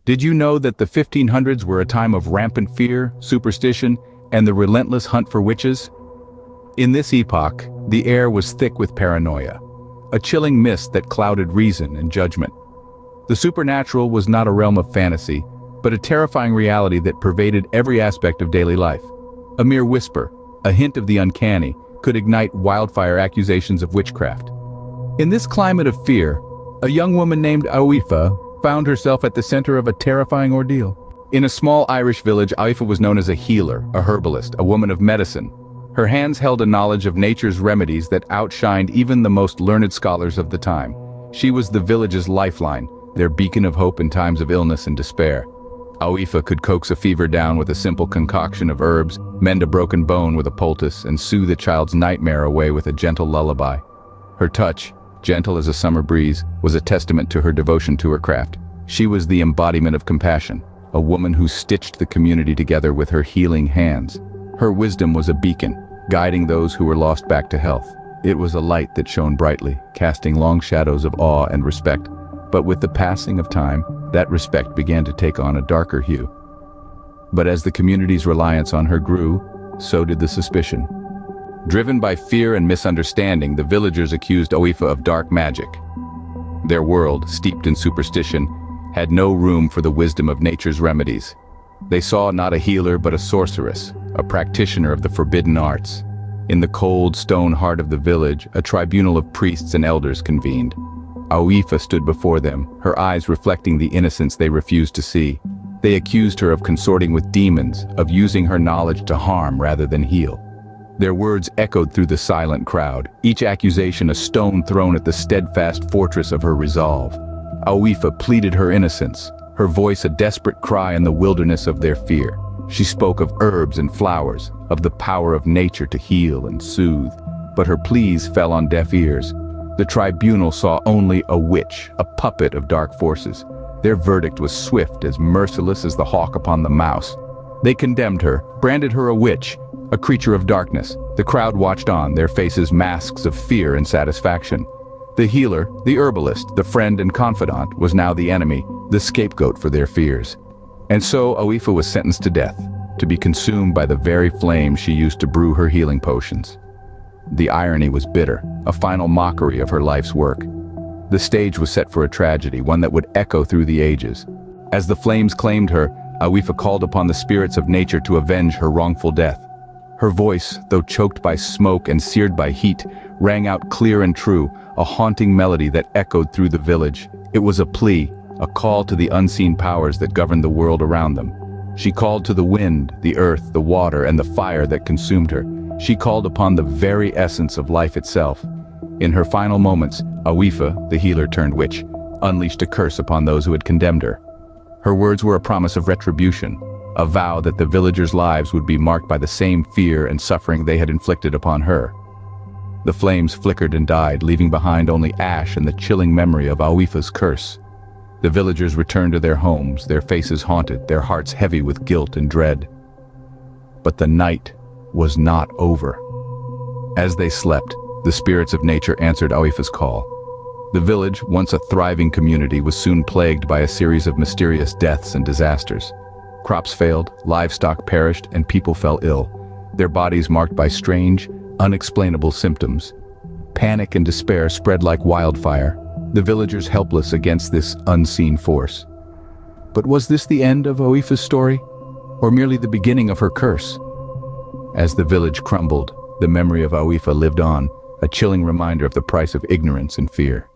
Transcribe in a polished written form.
Did you know that the 1500s were a time of rampant fear, superstition, and the relentless hunt for witches? In this epoch, the air was thick with paranoia, a chilling mist that clouded reason and judgment. The supernatural was not a realm of fantasy, but a terrifying reality that pervaded every aspect of daily life. A mere whisper, a hint of the uncanny, could ignite wildfire accusations of witchcraft. In this climate of fear, a young woman named Aoife found herself at the center of a terrifying ordeal. In a small Irish village, Aoife was known as a healer, a herbalist, a woman of medicine. Her hands held a knowledge of nature's remedies that outshined even the most learned scholars of the time. She was the village's lifeline, their beacon of hope in times of illness and despair. Aoife could coax a fever down with a simple concoction of herbs, mend a broken bone with a poultice, and soothe a child's nightmare away with a gentle lullaby. Her touch, gentle as a summer breeze, was a testament to her devotion to her craft. She was the embodiment of compassion, a woman who stitched the community together with her healing hands. Her wisdom was a beacon, guiding those who were lost back to health. It was a light that shone brightly, casting long shadows of awe and respect. But with the passing of time, that respect began to take on a darker hue. But as the community's reliance on her grew, so did the suspicion. Driven by fear and misunderstanding, the villagers accused Aoife of dark magic. Their world, steeped in superstition, had no room for the wisdom of nature's remedies. They saw not a healer but a sorceress, a practitioner of the forbidden arts. In the cold stone heart of the village, a tribunal of priests and elders convened. Aoife stood before them, her eyes reflecting the innocence they refused to see. They accused her of consorting with demons, of using her knowledge to harm rather than heal. Their words echoed through the silent crowd, each accusation a stone thrown at the steadfast fortress of her resolve. Aoife pleaded her innocence, her voice a desperate cry in the wilderness of their fear. She spoke of herbs and flowers, of the power of nature to heal and soothe, but her pleas fell on deaf ears. The tribunal saw only a witch, a puppet of dark forces. Their verdict was swift, as merciless as the hawk upon the mouse. They condemned her, branded her a witch, a creature of darkness. The crowd watched on, their faces masks of fear and satisfaction. The healer, the herbalist, the friend and confidant, was now the enemy, the scapegoat for their fears. And so Aoife was sentenced to death, to be consumed by the very flame she used to brew her healing potions. The irony was bitter, a final mockery of her life's work. The stage was set for a tragedy, one that would echo through the ages. As the flames claimed her, Aoife called upon the spirits of nature to avenge her wrongful death. Her voice, though choked by smoke and seared by heat, rang out clear and true, a haunting melody that echoed through the village. It was a plea, a call to the unseen powers that governed the world around them. She called to the wind, the earth, the water, and the fire that consumed her. She called upon the very essence of life itself. In her final moments, Aoife, the healer turned witch, unleashed a curse upon those who had condemned her. Her words were a promise of retribution, a vow that the villagers' lives would be marked by the same fear and suffering they had inflicted upon her. The flames flickered and died, leaving behind only ash and the chilling memory of Aoife's curse. The villagers returned to their homes, their faces haunted, their hearts heavy with guilt and dread. But the night was not over. As they slept, the spirits of nature answered Aoife's call. The village, once a thriving community, was soon plagued by a series of mysterious deaths and disasters. Crops failed, livestock perished, and people fell ill, their bodies marked by strange, unexplainable symptoms. Panic and despair spread like wildfire, the villagers helpless against this unseen force. But was this the end of Aoife's story, or merely the beginning of her curse? As the village crumbled, the memory of Aoife lived on, a chilling reminder of the price of ignorance and fear.